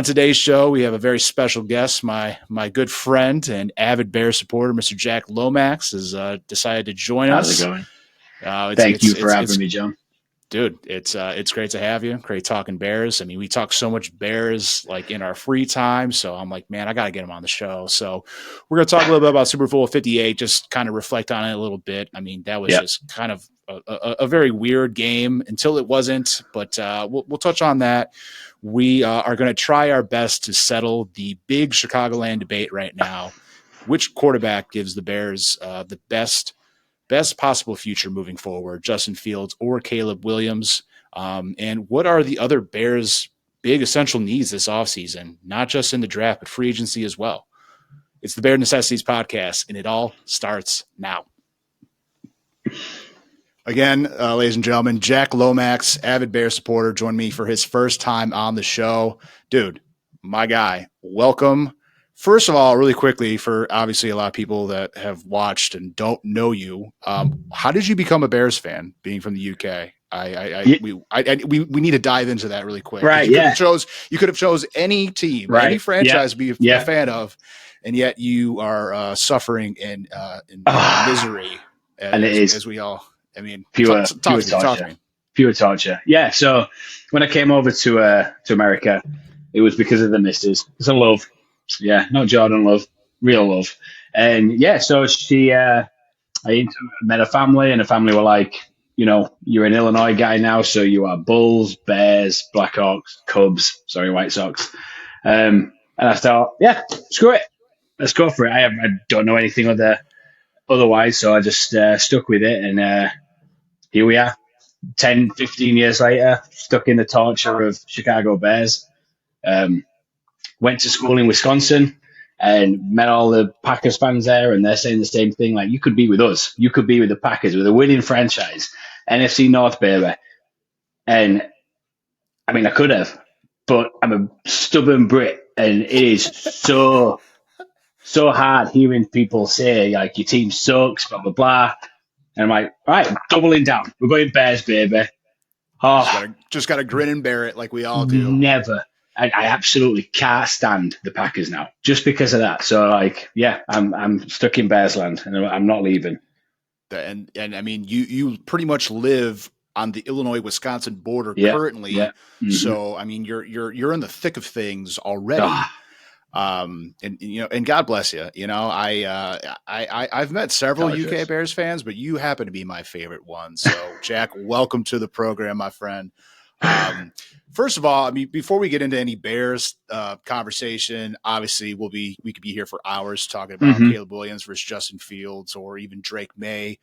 On today's show, we have a very special guest. My good friend and avid Bears supporter, Mr. Jack Lomax, has decided to join us. How's it going? Thank you for having me, John. Dude, it's great to have you. Great talking Bears. I mean, we talk so much Bears like in our free time, so I'm like, man, I got to get him on the show. So we're going to talk a little bit about Super Bowl 58, just kind of reflect on it a little bit. I mean, that was just kind of a very weird game until it wasn't, but we'll touch on that. We are going to try our best to settle the big Chicagoland debate right now. Which quarterback gives the Bears the best possible future moving forward, Justin Fields or Caleb Williams? And what are the other Bears' big essential needs this offseason, not just in the draft, but free agency as well? It's the Bear Necessities podcast, and it all starts now. Again, ladies and gentlemen, Jack Lomax, avid Bear supporter, joined me for his first time on the show. Dude, my guy, welcome. First of all, really quickly, for obviously a lot of people that have watched and don't know you, how did you become a Bears fan, being from the UK? We need to dive into that really quick. Right, you could have chose any team, any franchise to be a fan of, and yet you are suffering in misery, as we all. I mean, pure torture. Yeah. So when I came over to America, it was because of the missus. It's a love. Yeah, not Jordan love, real love. And yeah, so I met a family, and the family were like, you're an Illinois guy now, so you are Bulls, Bears, Blackhawks, Cubs, White Sox. And I thought, yeah, screw it. Let's go for it. I don't know anything otherwise, so I just stuck with it. And here we are, 10, 15 years later, stuck in the torture of Chicago Bears. Went to school in Wisconsin and met all the Packers fans there, and they're saying the same thing. Like, you could be with us. You could be with the Packers, with a winning franchise, NFC North, baby. And, I mean, I could have, but I'm a stubborn Brit, and it is so hard hearing people say, like, your team sucks, blah, blah, blah. And I'm like, all right, doubling down. We're going Bears, baby. Oh, just got to grin and bear it like we all do. Never. I absolutely can't stand the Packers now, just because of that. So, like, yeah, I'm stuck in Bears land, and I'm not leaving. And I mean, you pretty much live on the Illinois-Wisconsin border currently. Yeah. Mm-hmm. So, I mean, you're in the thick of things already. And God bless you. I've met several UK Bears fans, but you happen to be my favorite one. So, Jack, welcome to the program, my friend. First of all, I mean, before we get into any Bears conversation, obviously we could be here for hours talking about Caleb Williams versus Justin Fields, or even Drake Maye.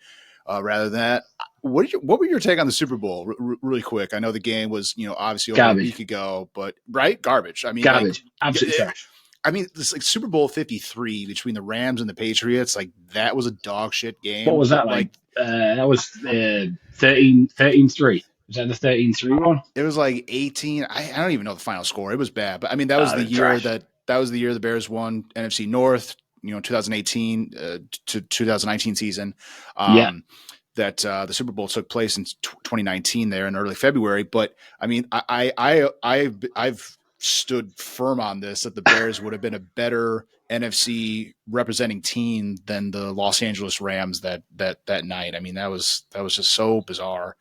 Rather than that, what were your take on the Super Bowl? Really quick. I know the game was, obviously over a week ago, but garbage. I mean, garbage, absolutely trash. I mean, this like Super Bowl 53 between the Rams and the Patriots, like that was a dog shit game. What was that like? That was 13-3. Was that the 13-3 one? It was like 18. I don't even know the final score. It was bad, but I mean that was the year that was the year the Bears won NFC North. 2018 to 2019 season. That the Super Bowl took place in 2019 there in early February. But I mean, I've stood firm on this that the Bears would have been a better NFC representing team than the Los Angeles Rams that night. I mean, that was just so bizarre.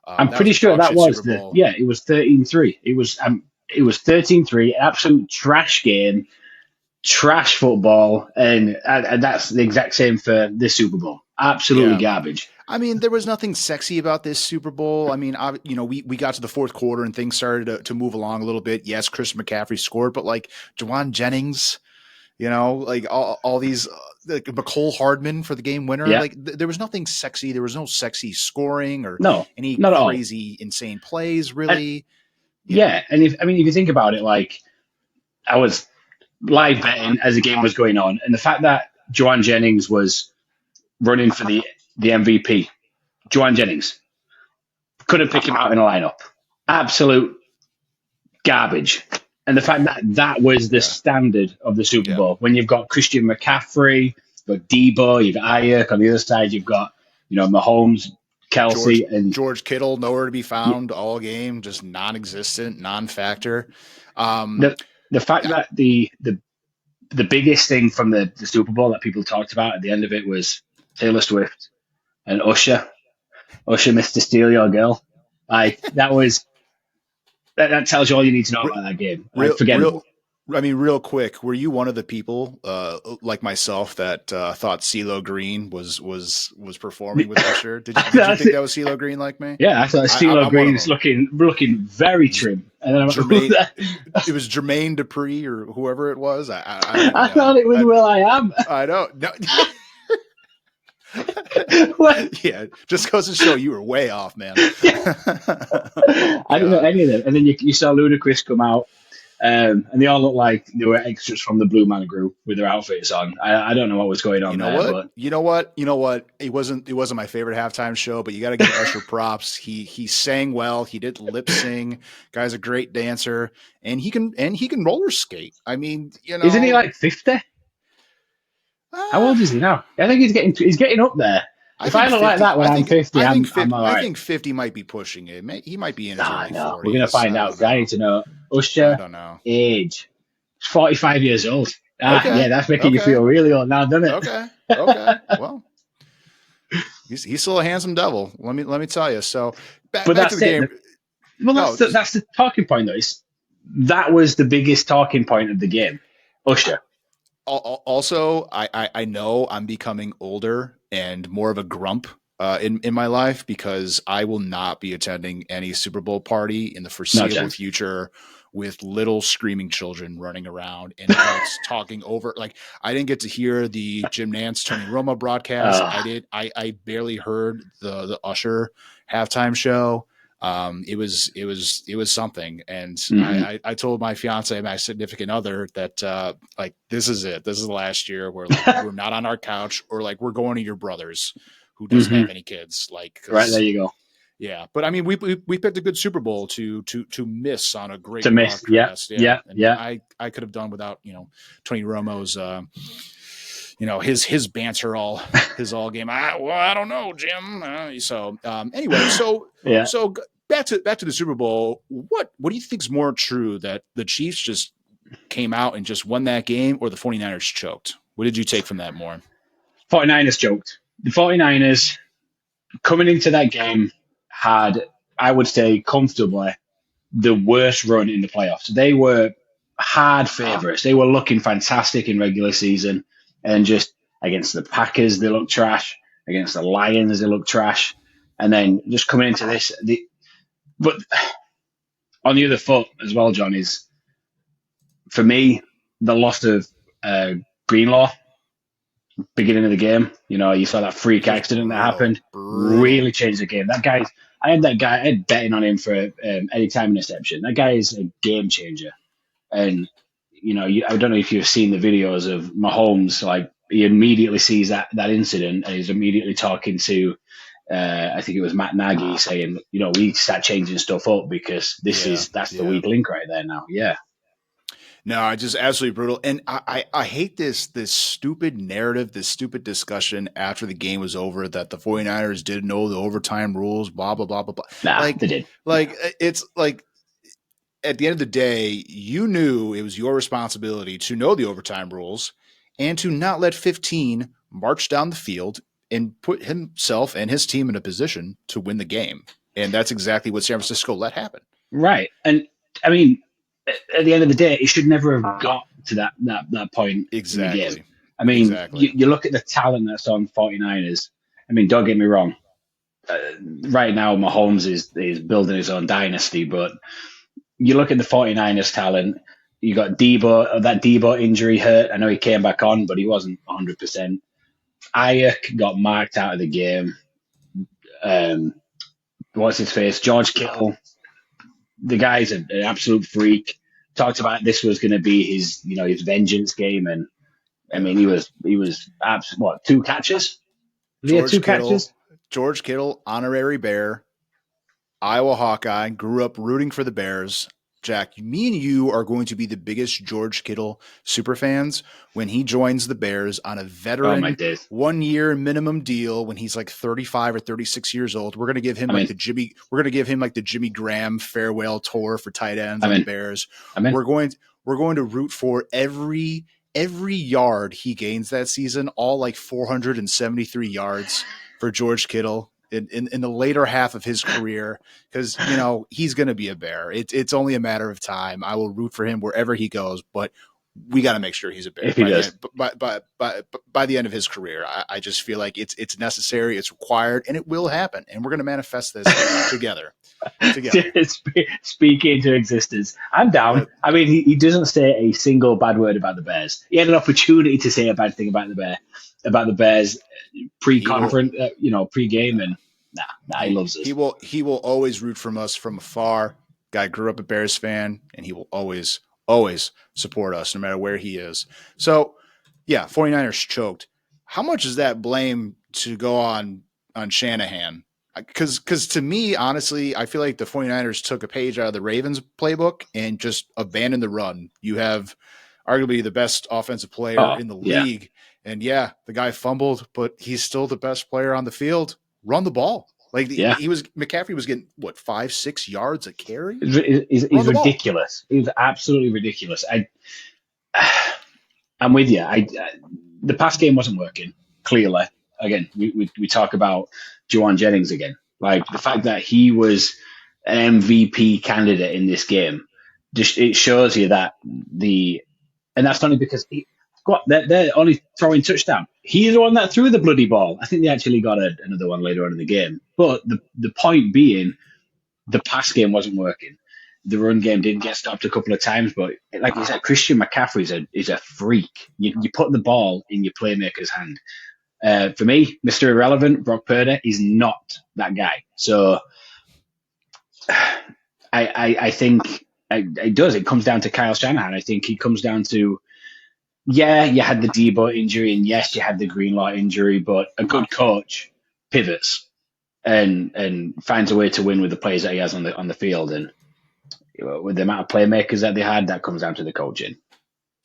I'm pretty sure that was it was 13-3. It was 13-3, absolute trash game, trash football, and that's the exact same for this Super Bowl. Absolutely garbage. I mean, there was nothing sexy about this Super Bowl. I mean, we got to the fourth quarter and things started to move along a little bit. Yes, Christian McCaffrey scored, but like Juwan Jennings, like all these like McCole Hardman for the game winner. Yeah. Like there was nothing sexy. There was no sexy scoring or any crazy, insane plays, really. And if you think about it, like I was live betting as the game was going on, and the fact that Juwan Jennings was running for the MVP, Juwan Jennings couldn't pick him out in a lineup. Absolute garbage. And the fact that was the standard of the Super Bowl. When you've got Christian McCaffrey, you've got Debo, you've got Ayuk. On the other side, you've got, Mahomes, Kelsey. and George Kittle, nowhere to be found all game, just non-existent, non-factor. the fact Yeah. that the biggest thing from the Super Bowl that people talked about at the end of it was Taylor Swift and Usher. Usher, Mr. Steal Your Girl. Like that tells you all you need to know Re- about that game. Like real, real. forgettable. I mean, real quick, were you one of the people like myself that thought CeeLo Green was performing with Usher? Did you That's think it. that was CeeLo Green like me? Yeah, I thought CeeLo I'm one of Green's them. looking very It was trim, and then I'm like, who's Jermaine. that? It was Jermaine Dupri or whoever it was. I don't even I know. thought it was Will I Am. I don't know. What? Yeah, just goes to show you were way off, man. Oh, I didn't know God. any of them. And then you saw Ludacris come out, and they all looked like they were extras from the Blue Man Group with their outfits on. I don't know what was going You on know there, what? but You know what? You know what? It wasn't my favorite halftime show, but you got to give Usher props. He sang well. He did lip sing. Guy's a great dancer, and he can roller skate. I mean, isn't he like 50? How uh, old is he now? I think he's getting up there. I If I think look like 50. that when I'm 50, I'm all I right. think 50 might be pushing it. He might be in his Ah, early no, we're gonna 40s. find I out. don't 'Cause I know. need to know. I Usher don't know. age. 45 years old. Ah, yeah, Okay. that's making you Okay. feel really old now, doesn't it? Okay. Okay. Well, he's still a handsome devil. Let me tell you. So But back to that's the it. game. Well, No, that's the talking point, though. That was the biggest talking point of the game. Usher. also, I know I'm becoming older and more of a grump in my life because I will not be attending any Super Bowl party in the No foreseeable chance. future with little screaming children running around and adults talking over. Like I didn't get to hear the Jim Nance Tony Romo broadcast. Uh, I barely heard the Usher halftime show. It was something, and mm-mm. I told my fiance, my significant other, that like this is it. This is the last year where like we're not on our couch or like we're going to your brother's who doesn't Mm-hmm. have any kids. Like Right, there because you go. yeah, but I mean we picked a good Super Bowl to miss on a great To miss. Yeah, broadcast. Yeah, yeah, and yeah. I could have done without Tony Romo's his banter all game. I don't know, Jim. Anyway, Yeah. so back to the Super Bowl. What do you think is more true, that the Chiefs just came out and just won that game, or the 49ers choked? What did you take from that more? 49ers joked. The 49ers coming into that game had, I would say, comfortably the worst run in the playoffs. They were hard favourites. They were looking fantastic in regular season, and just against the Packers, they looked trash. Against the Lions, they looked trash. And then just coming into this, but on the other foot as well, John, is for me the loss of uh, Greenlaw beginning of the game. You saw that freak Just accident that brutal, happened. brutal. Really changed the game. That guy, I had betting on him for any time interception. That guy is a game changer. And I don't know if you've seen the videos of Mahomes. Like he immediately sees that incident, and he's immediately talking to, I think it was Matt Nagy, saying, we need to start changing stuff up because Yeah, that's the yeah. weak link right there now. Yeah, No, it's just absolutely brutal. And I hate this stupid narrative, this stupid discussion after the game was over that the 49ers didn't know the overtime rules, blah, blah, blah, blah, blah. nah, Like, they did. it's like at the end of the day, you knew it was your responsibility to know the overtime rules and to not let 15 march down the field and put himself and his team in a position to win the game. And that's exactly what San Francisco let happen. Right, and I mean, at the end of the day, it should never have got to that point in the game. Exactly. I mean, Exactly. you look at the talent that's on 49ers. I mean, don't get me wrong. Uh, right now, Mahomes is building his own dynasty, but you look at the 49ers talent. You got Debo, that Debo injury hurt. I know he came back on, but he wasn't 100%. Ayuk got marked out of the game. Um, what's his face? George Kittle. The guy's an absolute freak. Talked about this was going to be his vengeance game, and I mean Yeah. he was what, two catches? He had two catches. George Kittle, honorary Bear, Iowa Hawkeye, grew up rooting for the Bears. Jack, me and you are going to be the biggest George Kittle super fans when he joins the Bears on a Oh my veteran days! 1 year minimum deal when he's like 35 or 36 years old. We're going to give him I mean, we're going to give him like the Jimmy Graham farewell tour for tight ends I'm on the in. Bears. I'm in. We're going we're going to root for every yard he gains that season, all like 473 yards for George Kittle in the later half of his career, because he's going to be a Bear. It's only a matter of time. I will root for him wherever he goes, but we got to make sure he's a Bear If he by the does. end. By the end of his career, I just feel like it's necessary, it's required, and it will happen. And we're going to manifest this together. Speak into existence. I'm down. I mean, he doesn't say a single bad word about the Bears. He had an opportunity to say a bad thing about the Bears pre-conference, pre-game, and he loves us. He will always root from us from afar. Guy grew up a Bears fan, and he will always support us no matter where he is. So, yeah, 49ers choked. How much is that blame to go on Shanahan? Because to me, honestly, I feel like the 49ers took a page out of the Ravens playbook and just abandoned the run. You have arguably the best offensive player in the league. And yeah, the guy fumbled, but he's still the best player on the field. Run the ball. Like McCaffrey was getting 5-6 yards a carry. He's ridiculous. He's absolutely ridiculous. I'm with you. The pass game wasn't working. Clearly, again, we talk about Juwan Jennings again. Like the fact that he was an MVP candidate in this game, just it shows you that and that's only because they're only throwing touchdown. He's the one that threw the bloody ball. I think they actually got another one later on in the game. But the point being, the pass game wasn't working. The run game did get stopped a couple of times, but like you said, Christian McCaffrey is a freak. You put the ball in your playmaker's hand. For me, Mr. Irrelevant, Brock Purdy, is not that guy. So I think it does. It comes down to Kyle Shanahan. I think he comes down to, you had the Debo injury, and yes, you had the Greenlaw injury, but a good coach pivots and finds a way to win with the players that he has on the field. And with the amount of playmakers that they had, that comes down to the coaching.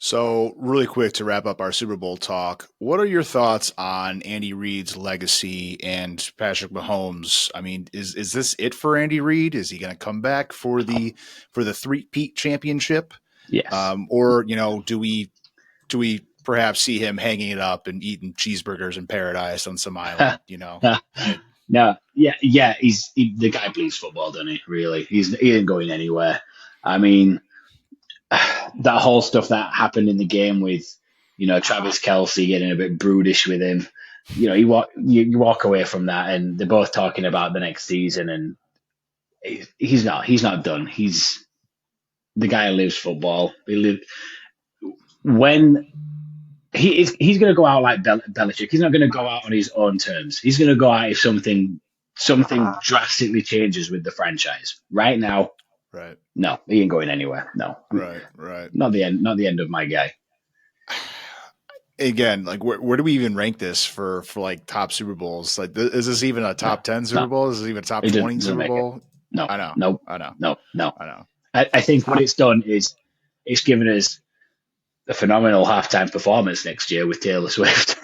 So, really quick to wrap up our Super Bowl talk, what are your thoughts on Andy Reid's legacy and Patrick Mahomes? I mean, is this it for Andy Reid? Is he going to come back for the three-peat championship? Yes. Or do we perhaps see him hanging it up and eating cheeseburgers in paradise on some island? No, he's the guy plays football, doesn't he? Really, he ain't going anywhere. I mean, that whole stuff that happened in the game with, Travis Kelce getting a bit brutish with him. You walk away from that, and they're both talking about the next season, and he's not done. He's the guy who lives football. When he's going to go out like Belichick. He's not going to go out on his own terms. He's going to go out if something drastically changes with the franchise. Right now, right? No, he ain't going anywhere. No, right. Not the end of my guy. Again, like where do we even rank this for like top Super Bowls? Like, is this even a top 10 Super Bowl? Is this even a top 20 Super Bowl? No, I know. No, I know. No. I know. I think what it's done is it's given us a phenomenal halftime performance next year with Taylor Swift.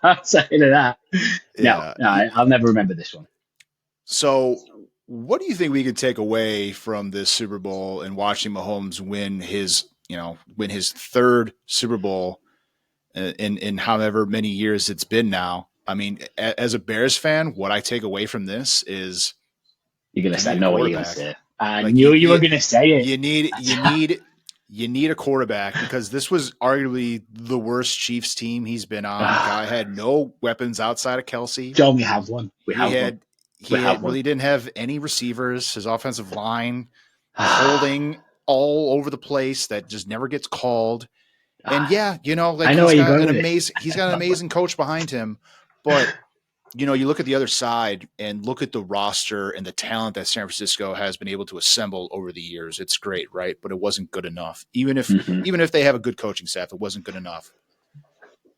Outside of that, no, I'll never remember this one. So, what do you think we could take away from this Super Bowl and watching Mahomes win his third Super Bowl in however many years it's been now? I mean, as a Bears fan, what I take away from this is you're going to say, I know what you're going to say. I knew you were going to say it. You need a quarterback, because this was arguably the worst Chiefs team he's been on. Guy had no weapons outside of Kelce. Don't we have one? He really didn't have any receivers. His offensive line holding all over the place that just never gets called. And he's got an amazing coach behind him. But you look at the other side and look at the roster and the talent that San Francisco has been able to assemble over the years. It's great, right? But it wasn't good enough. Even if they have a good coaching staff, it wasn't good enough.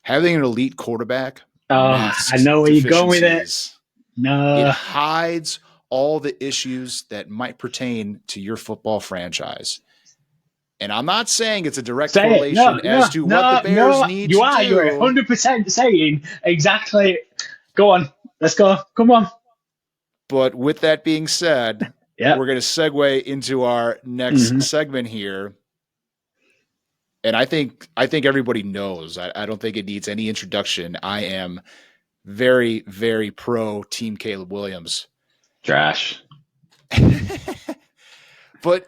Having an elite quarterback, I know where you're going with it. No, it hides all the issues that might pertain to your football franchise. And I'm not saying it's a direct correlation as to what the Bears need to do. You're 100% saying exactly. Go on. Let's go. Come on. But with that being said, Yeah. we're going to segue into our next Mm-hmm. segment here. And I think everybody knows. I don't think it needs any introduction. I am very, very pro Team Caleb Williams. Trash. But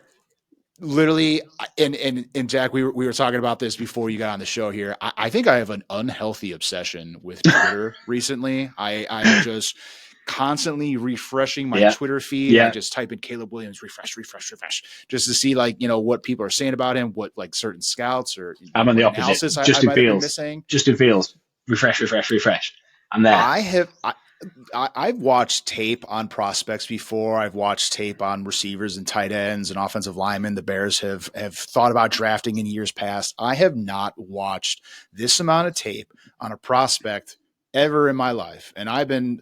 literally, and Jack, we were talking about this before you got on the show here. I think I have an unhealthy obsession with Twitter recently. I'm just constantly refreshing my Yeah. Twitter feed. I Yeah. just type in Caleb Williams, refresh, refresh, refresh, just to see like what people are saying about him, what like certain scouts or I'm on the what opposite. analysis I Justin might have been Fields. missing. Justin Fields. Refresh, refresh, refresh. I'm there. I have I've watched tape on prospects before. I've watched tape on receivers and tight ends and offensive linemen. The Bears have thought about drafting in years past. I have not watched this amount of tape on a prospect ever in my life, and I've been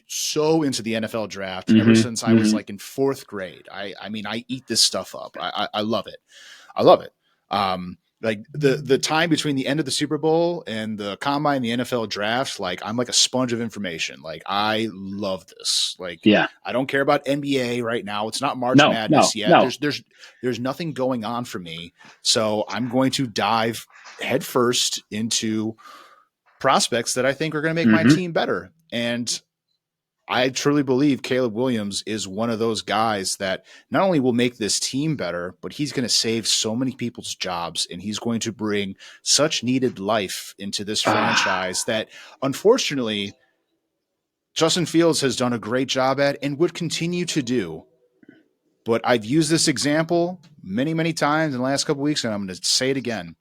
so into the NFL draft ever since Mm-hmm. I was Mm-hmm. like in fourth grade. I mean I eat this stuff up. I love it. I love it. Like the time between the end of the Super Bowl and the combine, the NFL draft, like I'm like a sponge of information. Like I love this. Like Yeah. I don't care about NBA right now. It's not March No, no, Madness yet. no. There's nothing going on for me. So I'm going to dive headfirst into prospects that I think are going to make my Mm-hmm. team better. And I truly believe Caleb Williams is one of those guys that not only will make this team better, but he's going to save so many people's jobs and he's going to bring such needed life into this franchise that unfortunately Justin Fields has done a great job at and would continue to do. But I've used this example many, many times in the last couple of weeks, and I'm going to say it again.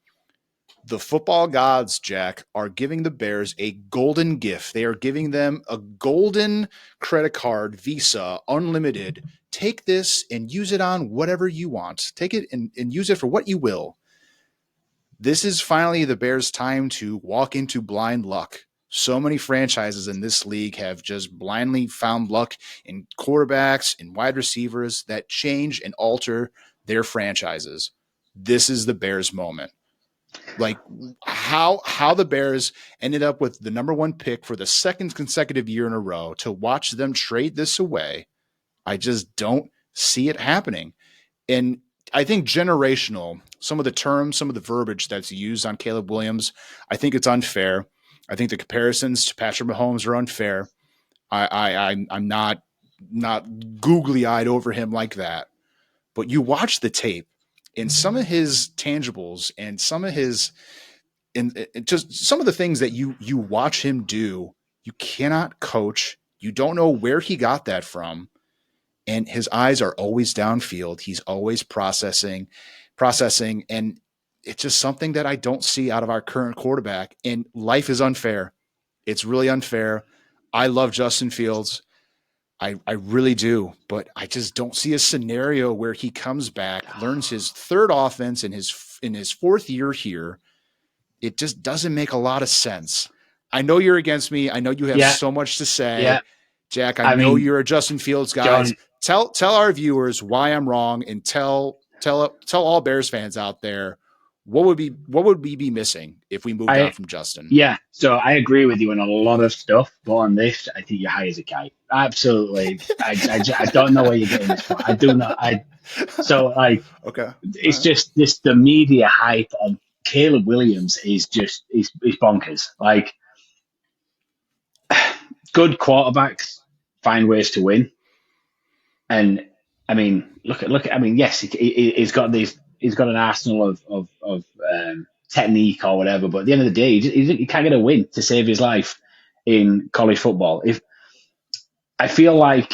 The football gods, Jack, are giving the Bears a golden gift. They are giving them a golden credit card, Visa, unlimited. Take this and use it on whatever you want. Take it and use it for what you will. This is finally the Bears' time to walk into blind luck. So many franchises in this league have just blindly found luck in quarterbacks and wide receivers that change and alter their franchises. This is the Bears' moment. Like how the Bears ended up with the number one pick for the second consecutive year in a row to watch them trade this away. I just don't see it happening. And I think generational, some of the terms, some of the verbiage that's used on Caleb Williams, I think it's unfair. I think the comparisons to Patrick Mahomes are unfair. I'm not googly eyed over him like that. But you watch the tape and some of his tangibles and some of his and just some of the things that you watch him do, you cannot coach. You don't know where he got that from, and his eyes are always downfield. He's always processing, and it's just something that I don't see out of our current quarterback. And life is unfair. It's really unfair. I love Justin Fields. I really do, but I just don't see a scenario where he comes back, learns his third offense in his fourth year here. It just doesn't make a lot of sense. I know you're against me. I know you have Yeah. so much to say. Yeah. Jack, I I know mean, you're a Justin Fields guys. John, Tell our viewers why I'm wrong and tell all Bears fans out there what would we be missing if we moved on I from Justin? yeah. So I agree with you on a lot of stuff, but on this, I think you're high as a kite. Absolutely. I don't know where you're getting this from. I do not. So like Okay. All it's right. just this the media hype on Caleb Williams is just is bonkers. Like good quarterbacks find ways to win, and I mean look at I mean yes he's got these he's got an arsenal of technique or whatever, but at the end of the day he can't get a win to save his life in college football. If I feel like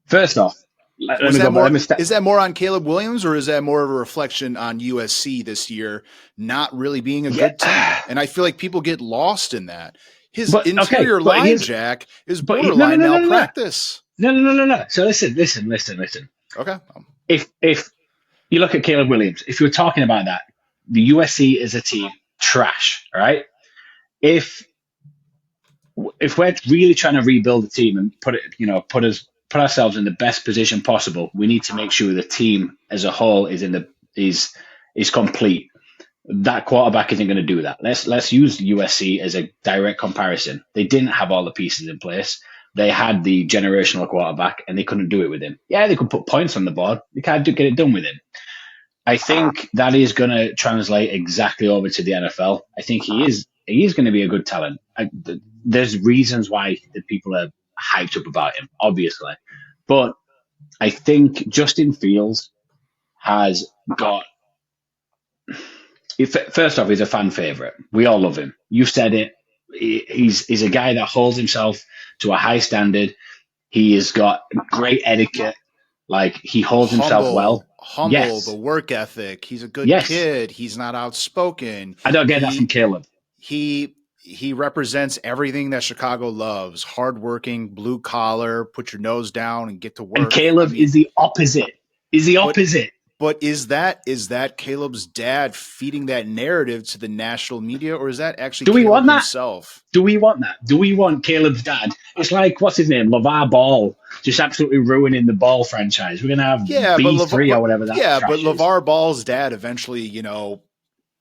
first off, let Well, me go back. Let me is that more on Caleb Williams or is that more of a reflection on USC this year not really being a good team? yeah. And I feel like people get lost in that. His But okay, interior but line, here's Jack, is no borderline malpractice. no. So listen. Okay. If you look at Caleb Williams, if you were talking about that, the USC is a team trash, all right? If if we're really trying to rebuild the team and put ourselves in the best position possible, we need to make sure the team as a whole is complete. That quarterback isn't going to do that. Let's use USC as a direct comparison. They didn't have all the pieces in place. they had the generational quarterback and they couldn't do it with him. Yeah, they could put points on the board. They can't get it done with him. I think that is going to translate exactly over to the NFL. I think he is going to be a good talent. There's reasons why the people are hyped up about him, obviously, but I think Justin Fields has got. First off, he's a fan favorite. We all love him. You said it. He's a guy that holds himself to a high standard. He has got great etiquette. Like he holds himself well. Humble, the Yes. work ethic. He's a good Yes. kid. He's not outspoken. I don't get that from Caleb. He represents everything that Chicago loves: hardworking, blue collar, put your nose down and get to work. And Caleb is the opposite. Is the opposite. But is that Caleb's dad feeding that narrative to the national media, or is that actually Caleb himself? Do we want that? Do we want Caleb's dad? It's like, what's his name? LeVar Ball, just absolutely ruining the Ball franchise. We're going to have B3 or whatever that is. Yeah, but LeVar Ball's dad eventually,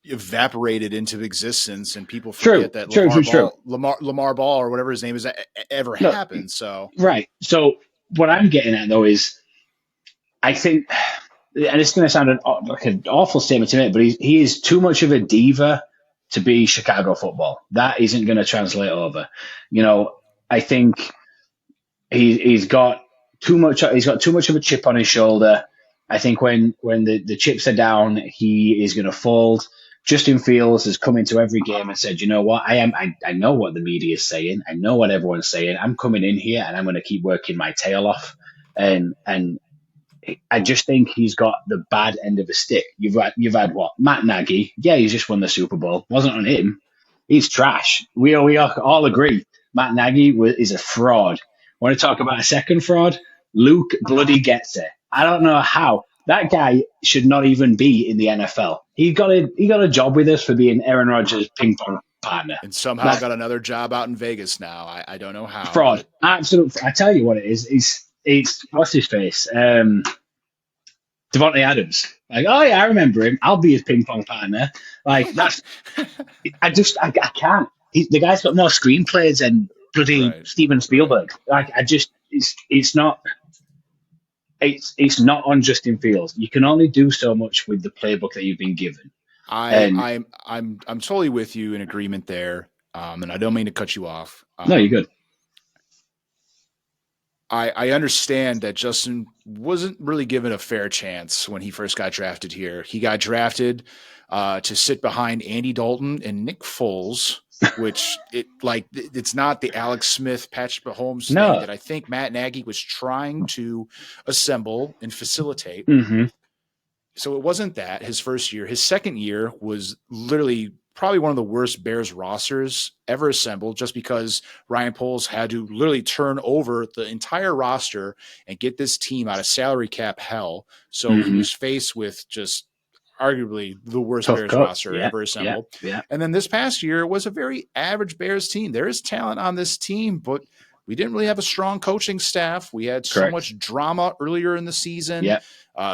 evaporated into existence, and people forget that Lamar Ball or whatever his name is ever happened. So right. So what I'm getting at, though, is I think... and it's going to sound like an awful statement to make, but he is too much of a diva to be Chicago football. That isn't going to translate over. I think he's got too much. He's got too much of a chip on his shoulder. I think when the chips are down, he is going to fold. Justin Fields has come into every game and said, "You know what? I know what the media is saying. I know what everyone's saying. I'm coming in here and I'm going to keep working my tail off." And I just think he's got the bad end of a stick. You've had what? Matt Nagy. Yeah, he's just won the Super Bowl. Wasn't on him. He's trash. We all agree. Matt Nagy is a fraud. Want to talk about a second fraud? Luke bloody gets it. I don't know how. That guy should not even be in the NFL. He got a job with us for being Aaron Rodgers' ping pong partner. And somehow got another job out in Vegas now. I don't know how. Fraud. Absolute. I tell you what it is. It's what's his face? Devontae Adams. Like, oh yeah, I remember him. I'll be his ping pong partner. Like that's. I can't. The guy's got more screenplays than bloody Steven Spielberg. Like it's not. It's not on Justin Fields. You can only do so much with the playbook that you've been given. I'm totally with you in agreement there. And I don't mean to cut you off. No, you're good. I understand that Justin wasn't really given a fair chance when he first got drafted here. He got drafted to sit behind Andy Dalton and Nick Foles, which it's not the Alex Smith, Patrick Mahomes thing that I think Matt Nagy was trying to assemble and facilitate. Mm-hmm. So it wasn't that his first year. His second year was literally probably one of the worst Bears rosters ever assembled, just because Ryan Poles had to literally turn over the entire roster and get this team out of salary cap hell. So he was faced with just arguably the worst Bears roster ever assembled. Yeah. And then this past year was a very average Bears team. There is talent on this team, but we didn't really have a strong coaching staff. We had so much drama earlier in the season. Yeah.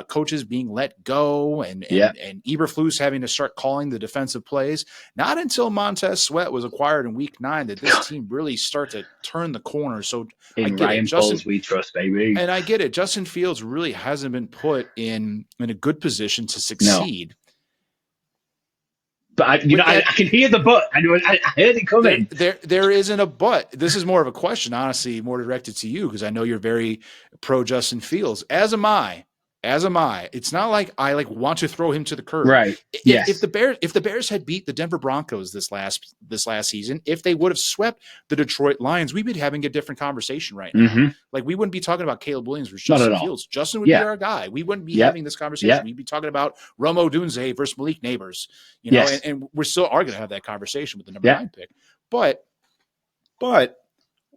Coaches being let go and Eberflus having to start calling the defensive plays. Not until Montez Sweat was acquired in week 9 did this team really start to turn the corner. So in Ryan Poles we trust, baby. And I get it. Justin Fields really hasn't been put in a good position to succeed. No. But I can hear the but. I heard it coming. There isn't a but. This is more of a question, honestly, more directed to you, because I know you're very pro Justin Fields. As am I. It's not like I want to throw him to the curb. Right. If the Bears had beat the Denver Broncos this last season, if they would have swept the Detroit Lions, we'd be having a different conversation right now. Mm-hmm. Like, we wouldn't be talking about Caleb Williams versus Justin Fields. Justin would be our guy. We wouldn't be having this conversation. We'd be talking about Rome Odunze versus Malik Neighbors. And we're still going to have that conversation with the number 9 pick. But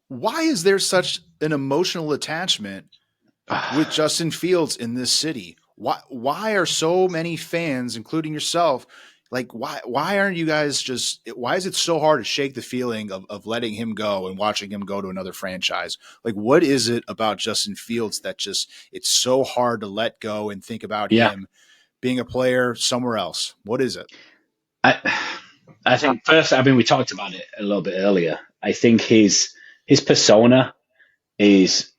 why is there such an emotional attachment with Justin Fields in this city? Why are so many fans, including yourself, why aren't you guys why is it so hard to shake the feeling of letting him go and watching him go to another franchise? What is it about Justin Fields that it's so hard to let go and think about him being a player somewhere else? What is it? I think first, we talked about it a little bit earlier. I think his persona is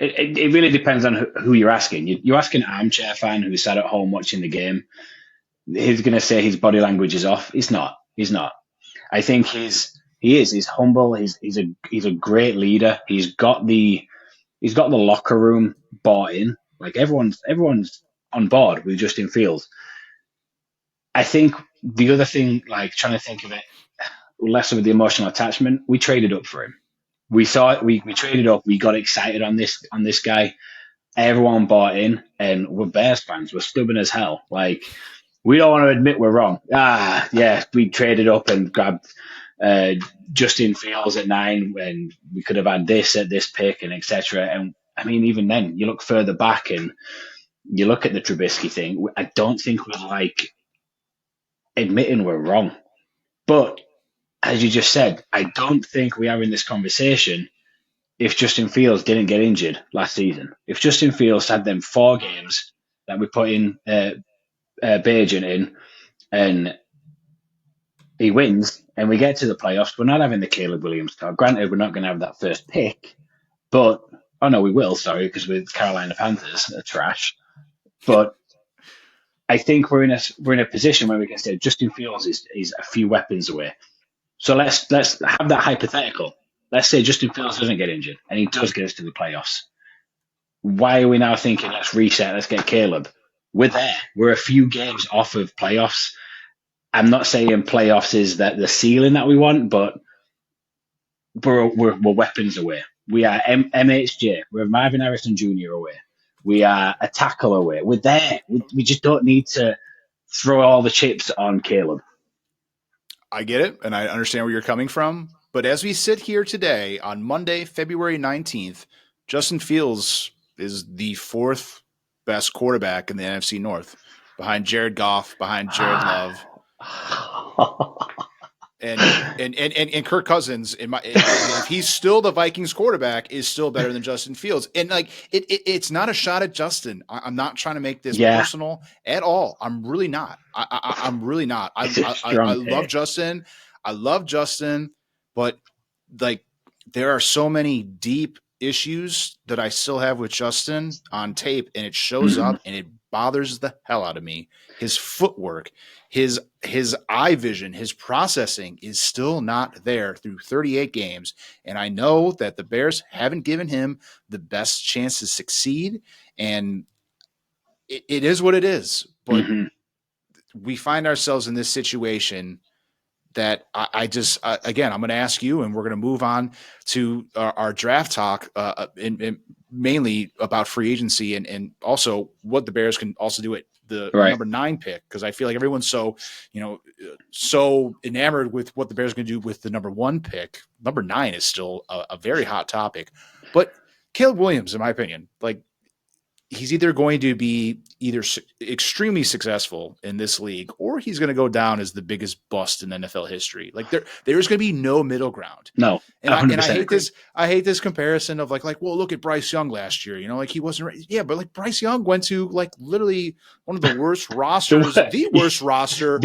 it really depends on who you're asking. You're asking an armchair fan who sat at home watching the game. He's going to say his body language is off. He's not. He's not. I think he is. He's humble. He's a great leader. He's got the locker room bought in. Like everyone's on board with Justin Fields. I think the other thing, like trying to think of it less of the emotional attachment, we traded up for him. We saw it. We traded up. We got excited on this guy. Everyone bought in, and we're Bears fans. We're stubborn as hell. Like we don't want to admit we're wrong. Yeah, we traded up and grabbed uh, Justin Fields at 9 when we could have had this at this pick and etc. And I mean, even then, you look further back and you look at the Trubisky thing. I don't think we're like admitting we're wrong. But as you just said, I don't think we are in this conversation if Justin Fields didn't get injured last season. If Justin Fields had them 4 games that we put in Bajan in and he wins and we get to the playoffs, we're not having the Caleb Williams talk. Granted, we're not going to have that first pick, but oh no, we will. Sorry, because we're Carolina Panthers, they're trash. But I think we're in a position where we can say Justin Fields is a few weapons away. So let's have that hypothetical. Let's say Justin Fields doesn't get injured and he does get us to the playoffs. Why are we now thinking let's reset, let's get Caleb? We're there. We're a few games off of playoffs. I'm not saying playoffs is that the ceiling that we want, but we're weapons away. We are MHJ. We're Marvin Harrison Jr. away. We are a tackle away. We're there. We just don't need to throw all the chips on Caleb. I get it, and I understand where you're coming from. But as we sit here today on Monday, February 19th, Justin Fields is the fourth best quarterback in the NFC North, behind Jared Goff, behind Jared Love, and Kirk Cousins. If he's still the Vikings quarterback, is still better than Justin Fields. And like it's not a shot at Justin. I'm not trying to make this personal at all. I'm really not. I'm really not. I love Justin. I love Justin, but like there are so many deep issues that I still have with Justin on tape, and it shows up and it bothers the hell out of me. His footwork, his eye vision, his processing is still not there through 38 games. And I know that the Bears haven't given him the best chance to succeed. And it is what it is. But we find ourselves in this situation that I just, again, I'm going to ask you, and we're going to move on to our draft talk, and mainly about free agency and also what the Bears can also do at the number 9 pick. Cause I feel like everyone's so enamored with what the Bears are going to do with the number 1 pick. Number 9 is still a very hot topic, but Caleb Williams, in my opinion, like he's either going to be extremely successful in this league, or he's going to go down as the biggest bust in NFL history. Like there's going to be no middle ground. No, and I hate this. I hate this comparison of like, well, look at Bryce Young last year. Like he wasn't right. Yeah, but like Bryce Young went to like literally one of the worst rosters, the worst roster,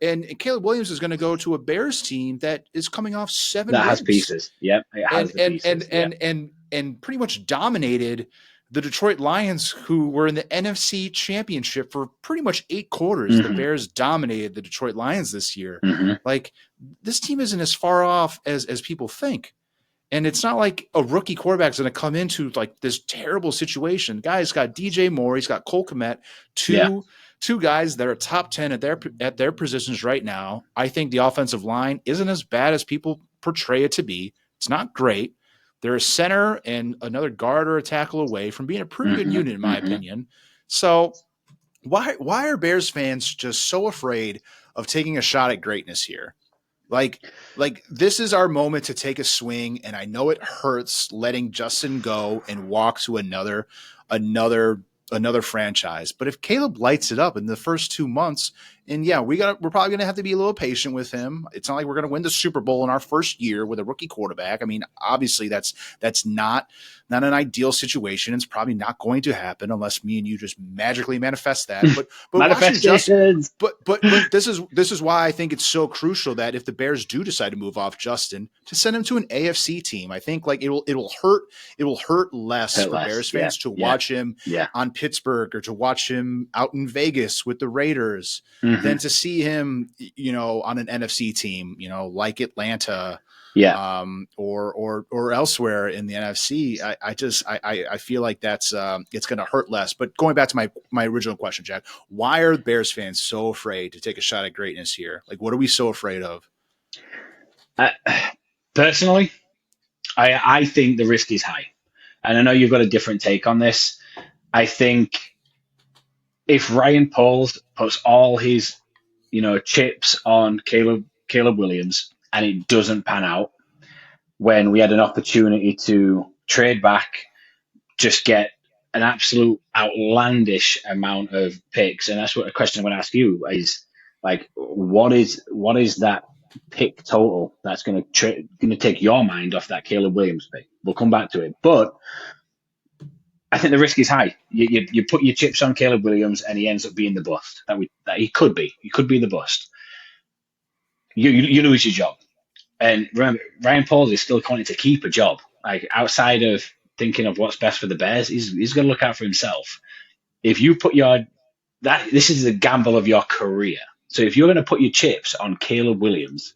and Caleb Williams is going to go to a Bears team that is coming off 7 that wins. Has pieces. Yep, it has pieces. And pretty much dominated the Detroit Lions, who were in the NFC Championship for pretty much 8 quarters. The Bears dominated the Detroit Lions this year. Like this team isn't as far off as people think. And it's not like a rookie quarterback is going to come into like this terrible situation. The guy's got DJ Moore. He's got Cole Kmet, two guys that are top 10 at their positions right now. I think the offensive line isn't as bad as people portray it to be. It's not great. They're a center and another guard or a tackle away from being a pretty good unit, in my opinion. So why are Bears fans just so afraid of taking a shot at greatness here? Like this is our moment to take a swing, and I know it hurts letting Justin go and walk to another franchise. But if Caleb lights it up in the first 2 months And yeah, we're probably gonna have to be a little patient with him. It's not like we're gonna win the Super Bowl in our first year with a rookie quarterback. I mean, obviously that's not an ideal situation. It's probably not going to happen unless me and you just magically manifest that. But watching just Manifestations. but this is why I think it's so crucial that if the Bears do decide to move off Justin, to send him to an AFC team. I think like it will hurt less for Bears fans to watch him on Pittsburgh or to watch him out in Vegas with the Raiders than to see him, on an NFC team, like Atlanta, or elsewhere in the NFC. I feel like that's it's going to hurt less. But going back to my original question, Jack, why are Bears fans so afraid to take a shot at greatness here? Like, what are we so afraid of? Personally, I think the risk is high, and I know you've got a different take on this. I think if Ryan Pauls puts all his chips on Caleb Williams and it doesn't pan out, when we had an opportunity to trade back, just get an absolute outlandish amount of picks, and that's what a question I'm going to ask you is like, what is that pick total that's going to take your mind off that Caleb Williams pick? We'll come back to it, but I think the risk is high. You put your chips on Caleb Williams and he ends up being the bust that he could be. He could be the bust. You lose your job. And remember, Ryan Pauls is still wanting to keep a job. Like, outside of thinking of what's best for the Bears, he's going to look out for himself. If you put this is the gamble of your career. So if you're going to put your chips on Caleb Williams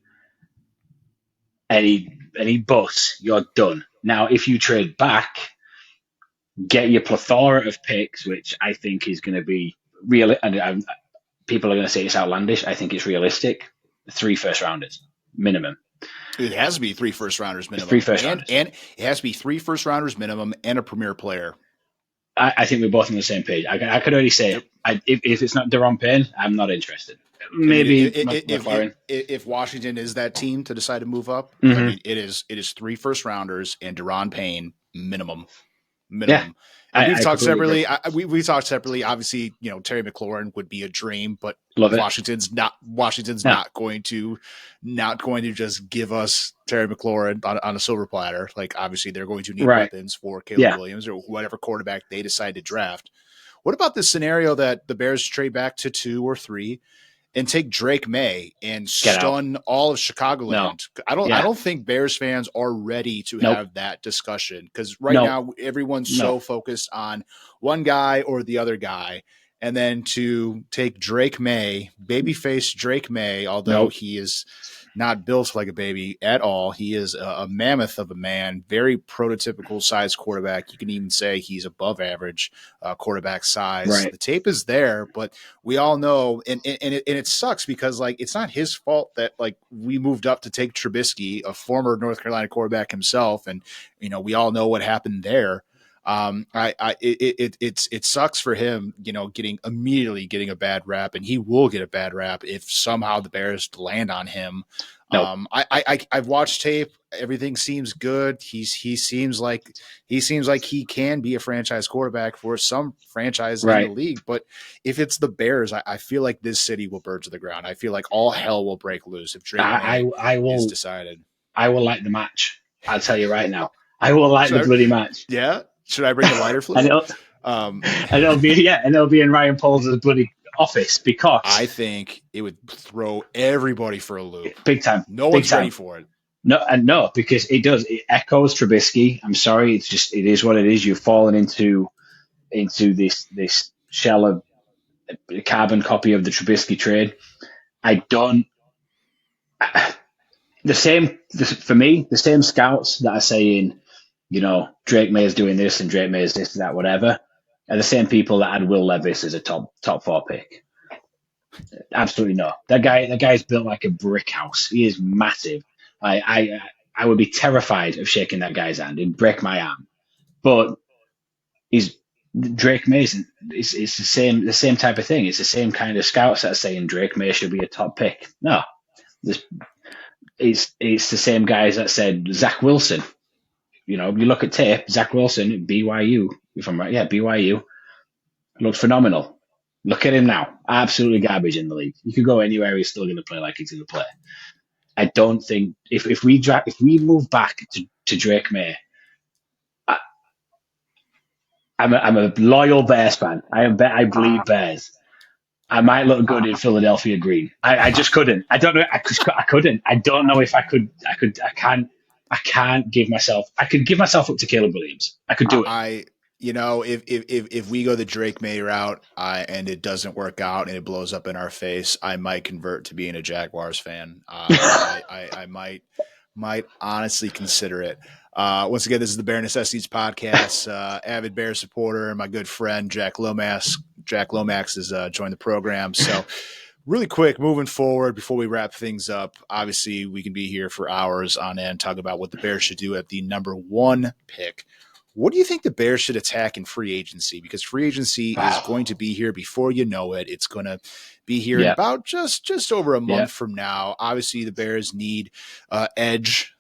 and he busts, you're done. Now, if you trade back, get your plethora of picks, which I think is going to be real. And people are going to say it's outlandish. I think it's realistic. 3 first rounders minimum. It has to be 3 first rounders minimum. 3 first rounders. And it has to be 3 first rounders minimum and a premier player. I think we're both on the same page. I could already say, if it's not Deron Payne, I'm not interested. Maybe if Washington is that team to decide to move up, I mean, it is 3 first rounders and Deron Payne minimum. Yeah. And we've talked separately. We talked separately. Obviously, Terry McLaurin would be a dream, but Washington's not going to just give us Terry McLaurin on a silver platter. Like, obviously, they're going to need weapons for Caleb Williams or whatever quarterback they decide to draft. What about this scenario that the Bears trade back to 2 or 3 and take Drake Maye and stun all of Chicagoland? No. I don't think Bears fans are ready to have that discussion, because now everyone's so focused on one guy or the other guy. And then to take Drake Maye, babyface Drake Maye, although he is not built like a baby at all. He is a mammoth of a man, very prototypical size quarterback. You can even say he's above average quarterback size. Right. The tape is there, but we all know, and it sucks because like it's not his fault that like we moved up to take Trubisky, a former North Carolina quarterback himself, and we all know what happened there. It sucks for him, getting a bad rap, and he will get a bad rap if somehow the Bears land on him. Nope. I've watched tape. Everything seems good. He seems like he can be a franchise quarterback for some franchise in the league. But if it's the Bears, I feel like this city will burn to the ground. I feel like all hell will break loose if Drake Maye is decided. I will light the match. I'll tell you right now. I will light the bloody match. Yeah. Should I bring the lighter fluid? and it'll be in Ryan Pauls' bloody office, because I think it would throw everybody for a loop. Big time. No one's ready for it. No, because it does. It echoes Trubisky. I'm sorry. It is what it is. You've fallen into this shell of a carbon copy of the Trubisky trade. For me, the same scouts that are saying, Drake Maye is doing this and Drake Maye is this, that, whatever, are the same people that had Will Levis as a top 4 pick. Absolutely no. That guy's built like a brick house. He is massive. I would be terrified of shaking that guy's hand. It'd break my arm. But Drake Maye. It's the same type of thing. It's the same kind of scouts that are saying Drake Maye should be a top pick. No, it's the same guys that said Zach Wilson. You look at tape, Zach Wilson, BYU, if I'm right. Yeah, BYU looked phenomenal. Look at him now. Absolutely garbage in the league. You could go anywhere, he's still going to play like he's going to play. I don't think if we move back to Drake May, I, I'm a loyal Bears fan. I bleed Bears. I might look good in Philadelphia green. I just couldn't. I don't know. I couldn't. I don't know if I could. I can't. I can't give myself. I could give myself up to Caleb Williams. I could do it. I if we go the Drake May route, and it doesn't work out and it blows up in our face, I might convert to being a Jaguars fan. I might honestly consider it. Once again, this is the Bear Necessities podcast. Avid Bear supporter, my good friend Jack Lomax. Jack Lomax has joined the program. So, really quick, moving forward before we wrap things up. Obviously, we can be here for hours on end talking about what the Bears should do at the number 1 pick. What do you think the Bears should attack in free agency? Because free agency is going to be here before you know it. It's going to be here in about just over a month from now. Obviously, the Bears need edge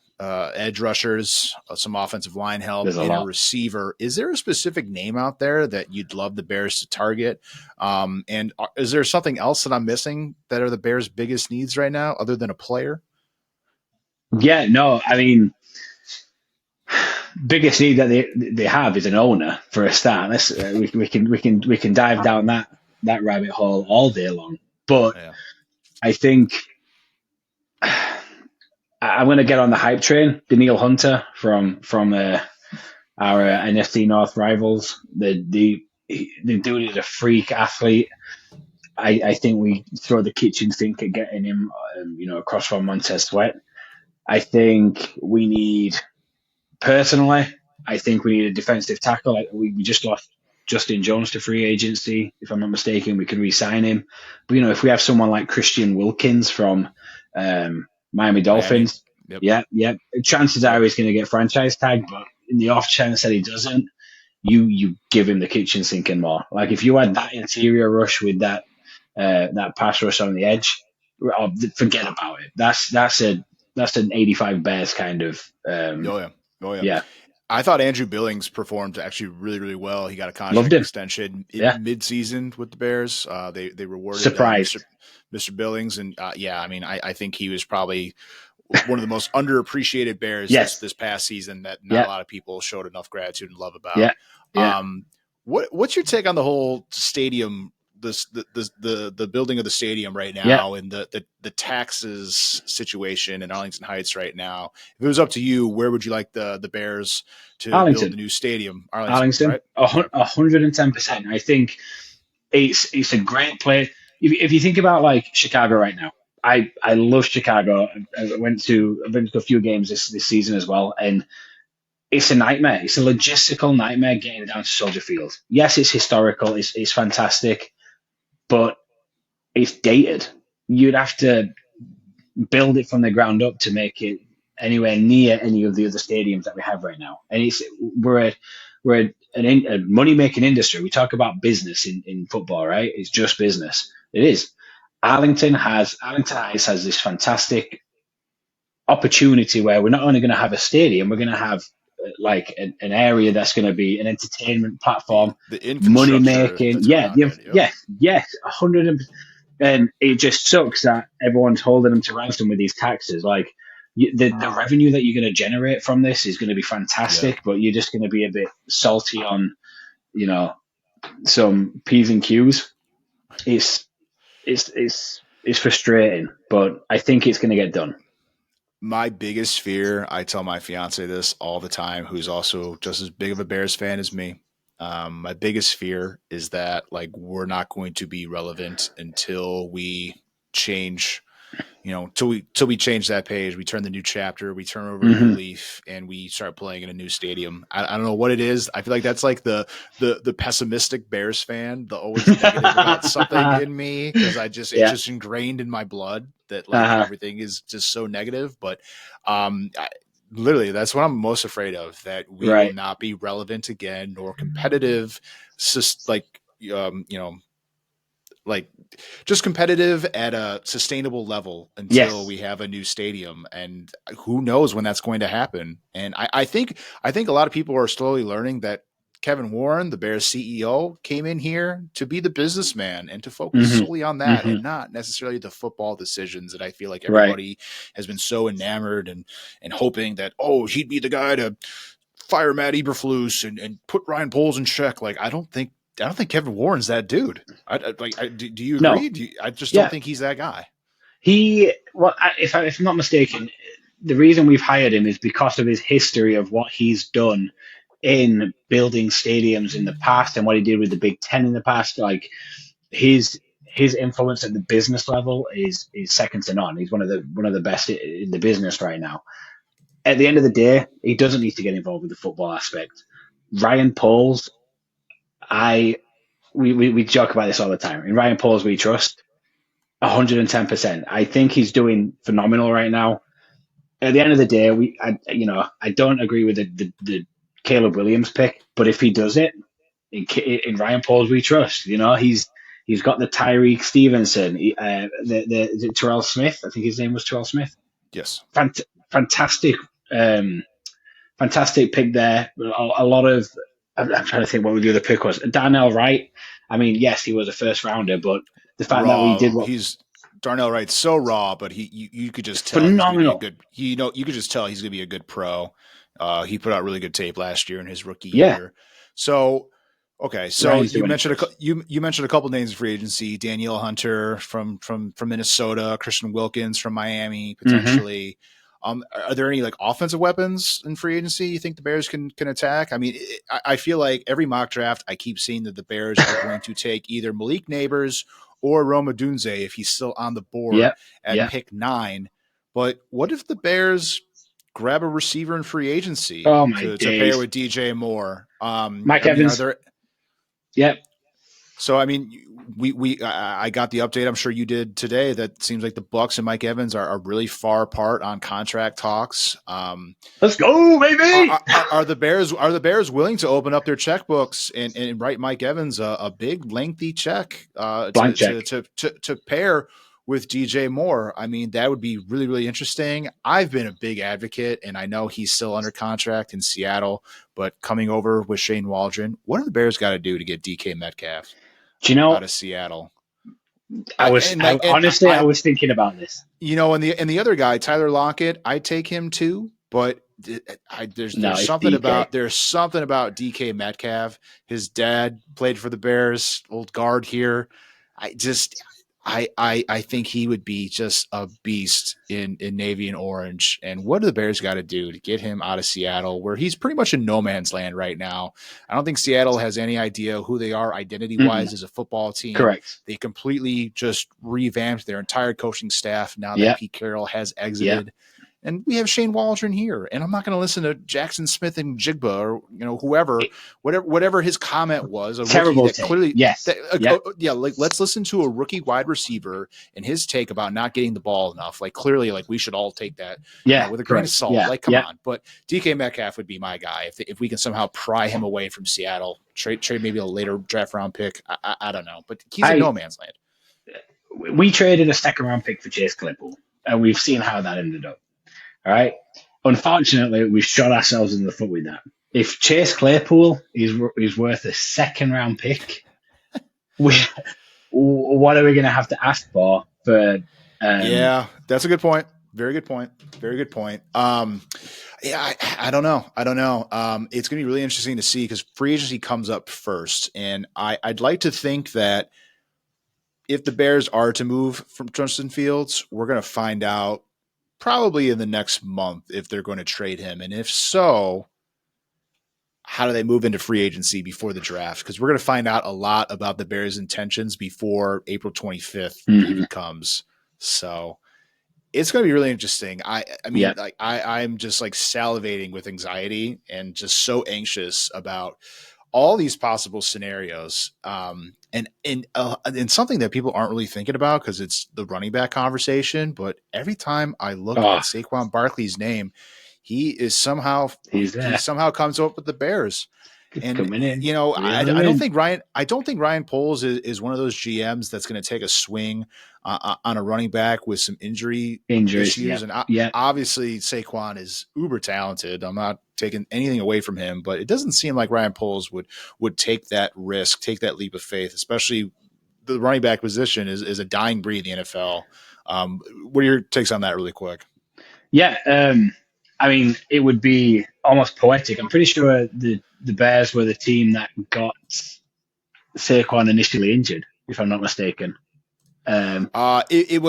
rushers, some offensive line help, and a receiver. Is there a specific name out there that you'd love the Bears to target? And is there something else that I'm missing that are the Bears' biggest needs right now, other than a player? Yeah, no, I mean, biggest need that they have is an owner for a start. We can dive down that rabbit hole all day long. But Yeah. I think I'm going to get on the hype train. Daniil Hunter from our NFC North rivals. The dude is a freak athlete. I think we throw the kitchen sink at getting him, across from Montez Sweat. I think we need, personally, I think we need a defensive tackle. Like we just lost Justin Jones to free agency. If I'm not mistaken, we can re-sign him. But if we have someone like Christian Wilkins from Miami Dolphins, yeah, chances are he's going to get franchise tag. But in the off chance that he doesn't, you give him the kitchen sink and more. Like if you had that interior rush with that pass rush on the edge, forget about it. That's an 85 Bears kind of. Oh yeah. I thought Andrew Billings performed actually really, really well. He got a contract extension mid-season with the Bears. They rewarded Mr. Billings, and I think he was probably one of the most underappreciated Bears this past season that not a lot of people showed enough gratitude and love about. What's your take on the whole stadium? The building of the stadium right now and the taxes situation in Arlington Heights right now. If it was up to you, where would you like the Bears to build the new stadium? Arlington, right? 110%. I think it's a great place. If you think about like Chicago right now, I love Chicago. I went to a few games this season as well, and it's a nightmare. It's a logistical nightmare getting down to Soldier Field. Yes, it's historical. It's fantastic, but it's dated. You'd have to build it from the ground up to make it anywhere near any of the other stadiums that we have right now. And we're a money making industry. We talk about business in football, right? It's just business. It is. Arlington Heights has this fantastic opportunity where we're not only going to have a stadium, we're going to have like an area that's going to be an entertainment platform, money making. Yes, 100%. And it just sucks that everyone's holding them to ransom with these taxes. Like the revenue that you're going to generate from this is going to be fantastic, but you're just going to be a bit salty on, some P's and Q's. It's frustrating, but I think it's going to get done. My biggest fear, I tell my fiance this all the time, who's also just as big of a Bears fan as me. My biggest fear is that we're not going to be relevant until we change, till we change that page. We turn the new chapter, we turn over a new leaf, and we start playing in a new stadium. I don't know what it is. I feel like that's like the pessimistic Bears fan, the always negative about something in me, because it's just ingrained in my blood that everything is just so negative. But literally, that's what I'm most afraid of, that we will not be relevant again nor competitive, just just competitive at a sustainable level until we have a new stadium. And who knows when that's going to happen. And I think a lot of people are slowly learning that Kevin Warren, the Bears CEO, came in here to be the businessman and to focus Hmm. solely on that Hmm. and not necessarily the football decisions that I feel like Right. everybody has been so enamored and hoping that, oh, he'd be the guy to fire Matt Eberflus and put Ryan Poles in check. Like, I don't think Kevin Warren's that dude. Do you No. agree? I just don't Yeah. think he's that guy. If I'm not mistaken, the reason we've hired him is because of his history of what he's done in building stadiums in the past and what he did with the Big Ten in the past. Like his influence at the business level is second to none. He's one of the best in the business right now. At the end of the day, he doesn't need to get involved with the football aspect. Ryan Poles, I we joke about this all the time. In Ryan Poles, we trust 110%. I think he's doing phenomenal right now. At the end of the day, I don't agree with the Caleb Williams pick, but if he does it in Ryan Poles, we trust. He's got the Tyreek Stevenson, the Terrell Smith. I think his name was Terrell Smith. Yes. Fantastic, um, fantastic pick there. A lot of I'm trying to think what the other pick was. Darnell Wright. I mean, yes, he was a first rounder, but the fact that we did Raw. what He's Darnell Wright's so raw, but you could just tell he's going to be a phenomenal. good. You could just tell he's going to be a good pro. He put out really good tape last year in his rookie Yeah, year. So okay, so Ryan's doing it for us. you mentioned a couple names in free agency: Danielle Hunter from Minnesota, Christian Wilkins from Miami, Hmm. potentially. Are there any like offensive weapons in free agency you think the Bears can attack? I mean, I feel like every mock draft I keep seeing that the Bears are going to take either Malik Neighbors or Roma Dunze if he's still on the board Yeah, at yeah. pick 9. But what if the Bears grab a receiver in free agency Oh my to pair days. with DJ Moore? Mike I mean, are Evans. there Yeah. so I mean, we I got the update. I'm sure you did today. That seems like the Bucks and Mike Evans are really far apart on contract talks. Let's go, baby. Are the Bears willing to open up their checkbooks and write Mike Evans a big lengthy check Blank check. to pair with DJ Moore? I mean, that would be really really interesting. I've been a big advocate, and I know he's still under contract in Seattle, but coming over with Shane Waldron, what do the Bears got to do to get DK Metcalf Do you know? out of Seattle? I was I, honestly I I was thinking about this. and the other guy, Tyler Lockett, I take him too, but No, it's DK. there's something about DK Metcalf. His dad played for the Bears, old guard here. I just I think he would be just a beast in navy and orange. And what do the Bears got to do to get him out of Seattle, where he's pretty much in no man's land right now? I don't think Seattle has any idea who they are identity Mm-mm. wise as a football team. Correct. They completely just revamped their entire coaching staff now that Yeah. Pete Carroll has Yeah. exited. And we have Shane Waldron here, and I'm not going to listen to Jackson Smith and Jigba or whoever, whatever his comment was. A rookie Terrible that take. clearly, Yes. Yeah. yeah, like let's listen to a rookie wide receiver and his take about not getting the ball enough. Like clearly, like we should all take that, Yeah. with a grain of Correct. salt. Yeah. Like come Yeah. on, but DK Metcalf would be my guy if we can somehow pry him away from Seattle, trade maybe a later draft round pick. I don't know, but he's in I no man's land. we traded a second round pick for Chase Claypool, and we've seen how that ended up. All right. Unfortunately, we've shot ourselves in the foot with that. If Chase Claypool is worth a second round pick, we what are we going to have to ask for? Yeah, that's a good point. Very good point. Very good point. Yeah, I don't know. I don't know. It's going to be really interesting to see because free agency comes up first, and I'd like to think that if the Bears are to move from Justin Fields, we're going to find out probably in the next month if they're going to trade him, and if so, how do they move into free agency before the draft? Because we're going to find out a lot about the Bears' intentions before April 25th Mm-hmm. even comes. So it's going to be really interesting. I mean, Yeah. like I'm just like salivating with anxiety and just so anxious about all these possible scenarios. And something that people aren't really thinking about because it's the running back conversation. But every time I look Oh, at Saquon Barkley's name, he is somehow he's he there. somehow comes up with the Bears. And Come in, reel I him don't in. think Ryan Poles is one of those GMs that's going to take a swing on a running back with some injury Injuries, issues. yeah, And yeah, obviously Saquon is uber talented. I'm not taking anything away from him, but it doesn't seem like Ryan Poles would take that risk, take that leap of faith, especially the running back position is a dying breed in the NFL. What are your takes on that, really quick? yeah. I mean, it would be almost poetic. I'm pretty sure the Bears were the team that got Saquon initially injured, if I'm not mistaken. Um, It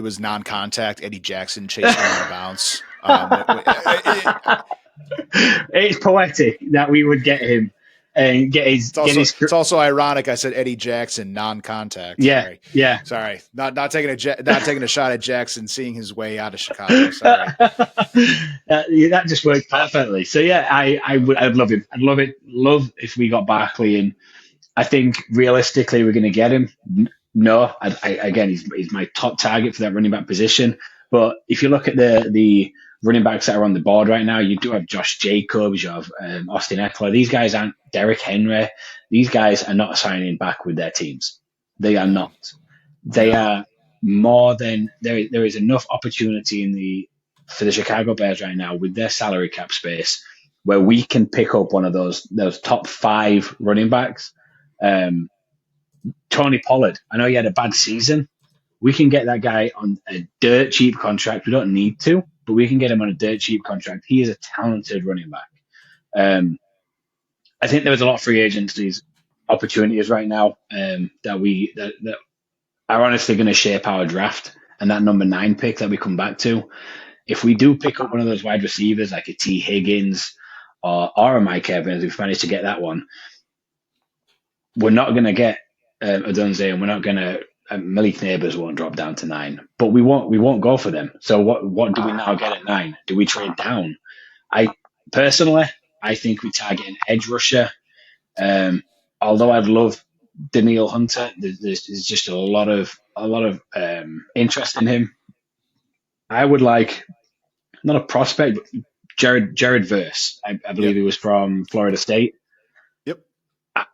was non-contact. Eddie Jackson chasing him out of bounds. it's poetic that we would get him and get his. It's also ironic. I said Eddie Jackson, non-contact. Yeah, yeah. Sorry, not taking a shot at Jackson, seeing his way out of Chicago. Sorry. That just worked perfectly. So yeah, I'd love him. I'd love it. Love if we got Barkley, and I think realistically we're going to get him. No, again, he's my top target for that running back position. But if you look at the running backs that are on the board right now, you do have Josh Jacobs, you have Austin Eckler. These guys aren't Derrick Henry. These guys are not signing back with their teams. They are not. They No. are more than there. There is enough opportunity in the for the Chicago Bears right now with their salary cap space where we can pick up one of those top five running backs. Um, Tony Pollard, I know he had a bad season. We can get that guy on a dirt cheap contract. We don't need to, but we can get him on a dirt cheap contract. He is a talented running back. Um, I think there was a lot of free agencies opportunities right now that are honestly going to shape our draft and that number 9 pick that we come back to. If we do pick up one of those wide receivers like a T Higgins or a Mike Evans, we've managed to get that one. We're not going to get Adunze, and we're not going to Malik Neighbors won't drop down to 9, but we won't go for them. So what do we now get at 9? Do we trade down? I personally, I think we target an edge rusher. Um, Although I'd love Daniil Hunter, there's just a lot of interest in him. I would like not a prospect, but Jared Verse. I believe Yep. he was from Florida State. Yep.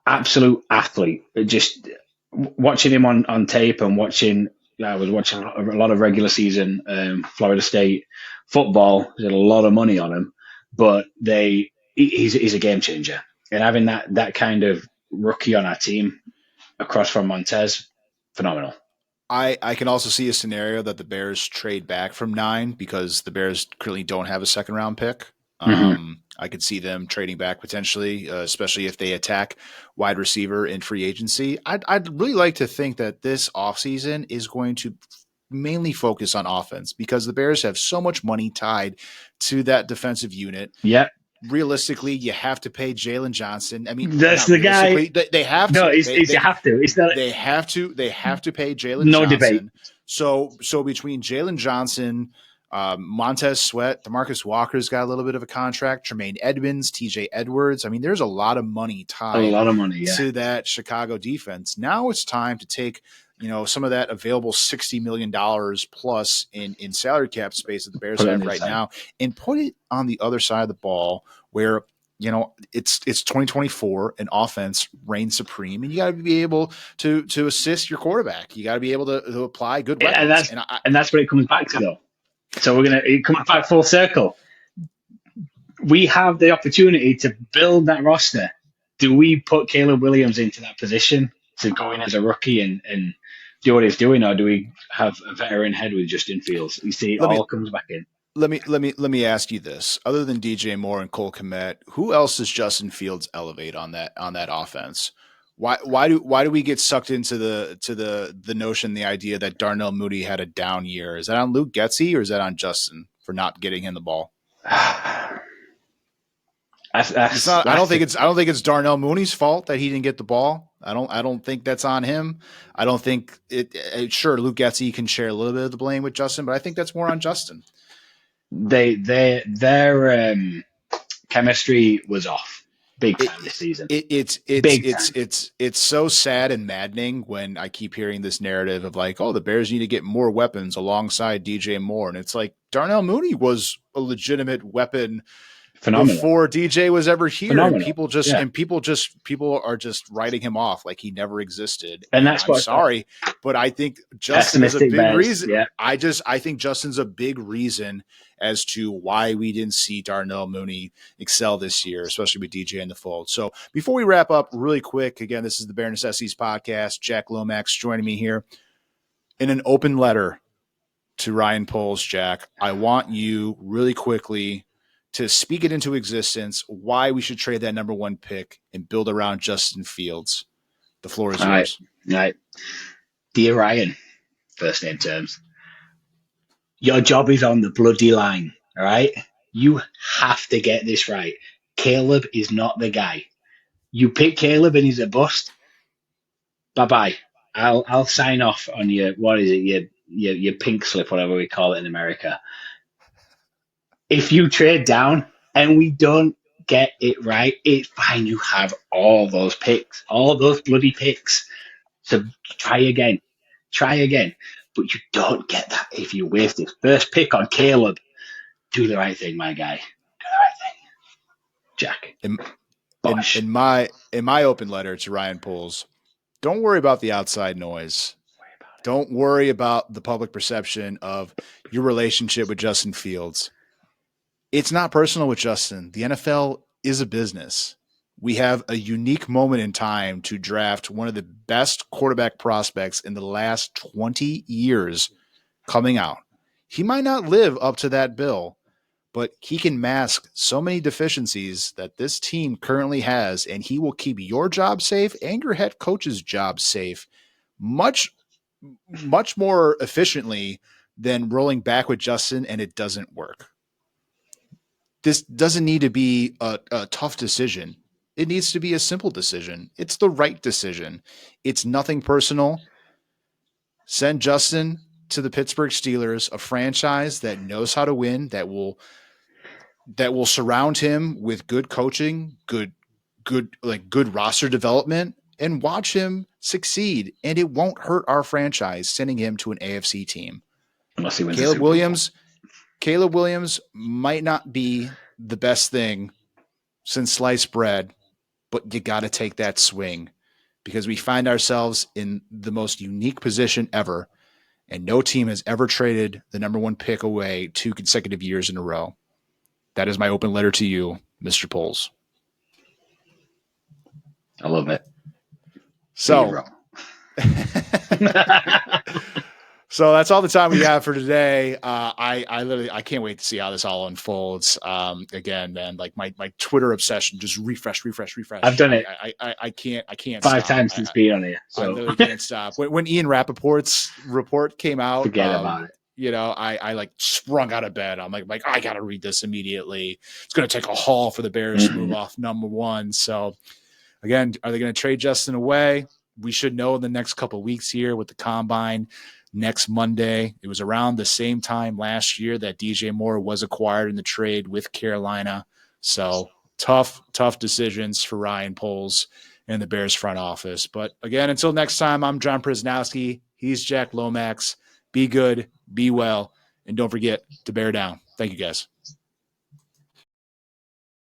Absolute athlete. Just watching him on tape and watching. I was watching a lot of regular season Florida State football. There's a lot of money on him, but he's a game changer. And having that kind of rookie on our team across from Montez, phenomenal. I can also see a scenario that the Bears trade back from 9 because the Bears currently don't have a second round pick. Mm-hmm. I could see them trading back potentially, especially if they attack wide receiver in free agency. I'd really like to think that this offseason is going to mainly focus on offense because the Bears have so much money tied to that defensive unit. Yeah, Realistically, you have to pay Jalen Johnson. I mean, that's not the guy. realistically, they have No, to. it's you have to. It's not They have to pay Jalen no debate. Johnson. So between Jalen Johnson, Montez Sweat, Demarcus Walker's got a little bit of a contract, Tremaine Edmonds, TJ Edwards. I mean, there's a lot of money A tied lot of money. Yeah, to that Chicago defense. Now it's time to take some of that available $60 million plus in salary cap space that the Bears put it on have the right side. now and put it on the other side of the ball where it's 2024 and offense reigns supreme, and you got to be able to assist your quarterback. You got to be able to apply good weapons, And that's what it comes back to, though. So it comes back full circle. We have the opportunity to build that roster. Do we put Caleb Williams into that position to go in as a rookie and do what he's doing, or do we have a veteran head with Justin Fields? You see, it let me all comes back in. let me ask you this: other than DJ Moore and Cole Kmet, who else does Justin Fields elevate on that offense? Why do we get sucked into the notion, the idea that Darnell Mooney had a down year? Is that on Luke Getsy or is that on Justin for not getting him the ball? That's I don't think it's Darnell Mooney's fault that he didn't get the ball. I don't think that's on him. I don't think sure, Luke Getsy can share a little bit of the blame with Justin, but I think that's more on Justin. Their chemistry was off big time this season. It's so sad and maddening when I keep hearing this narrative of like, oh, the Bears need to get more weapons alongside DJ Moore, and it's like Darnell Mooney was a legitimate weapon Phenomenal. before DJ was ever here, and Phenomenal. people are just writing him off like he never existed. And And that's I'm what sorry, but I think Justin is a pessimistic big bears. reason. Yeah. I think Justin's a big reason as to why we didn't see Darnell Mooney excel this year, especially with DJ in the fold. So before we wrap up really quick, again, this is the Bare Necessities podcast. Jack Lomax joining me here in an open letter to Ryan Poles. Jack, I want you really quickly to speak it into existence, why we should trade that number 1 pick and build around Justin Fields. The floor is yours. All right. Dear Ryan, first name terms, your job is on the bloody line. All right. You have to get this right. Caleb is not the guy. You pick Caleb and he's a bust. Bye bye. I'll sign off on your, what is it, your pink slip, whatever we call it in America. If you trade down and we don't get it right, it's fine. You have all those picks, all those bloody picks. So try again. But you don't get that if you waste this first pick on Caleb. Do the right thing, my guy. Do the right thing. Jack. In my open letter to Ryan Poles, don't worry about the outside noise. Don't worry about the public perception of your relationship with Justin Fields. It's not personal with Justin. The NFL is a business. We have a unique moment in time to draft one of the best quarterback prospects in the last 20 years coming out. He might not live up to that bill, but he can mask so many deficiencies that this team currently has, and he will keep your job safe and your head coach's job safe much more efficiently than rolling back with Justin and it doesn't work. This doesn't need to be a tough decision. It needs to be a simple decision. It's the right decision. It's nothing personal. Send Justin to the Pittsburgh Steelers, a franchise that knows how to win, that will surround him with good coaching, good roster development, and watch him succeed. And it won't hurt our franchise sending him to an AFC team. Unless he wins Caleb Williams might not be the best thing since sliced bread, but you got to take that swing because we find ourselves in the most unique position ever, and no team has ever traded the number 1 pick away 2 consecutive years in a row. That is my open letter to you, Mr. Poles. I love it. So So that's all the time we have for today. I can't wait to see how this all unfolds. Again, man, like my Twitter obsession, just refresh. I've done it. I can't 5 stop. times since being on here. So I literally can't stop. When Ian Rappaport's report came out, forget about it. You know, I like sprung out of bed. I'm like I got to read this immediately. It's going to take a haul for the Bears to move off number 1. So again, are they going to trade Justin away? We should know in the next couple of weeks here with the combine. Next Monday, it was around the same time last year that DJ Moore was acquired in the trade with Carolina. So tough decisions for Ryan Poles and the Bears front office. But again, until next time, I'm John Prisnowski. He's Jack Lomax. Be good, be well, and don't forget to bear down. Thank you, guys.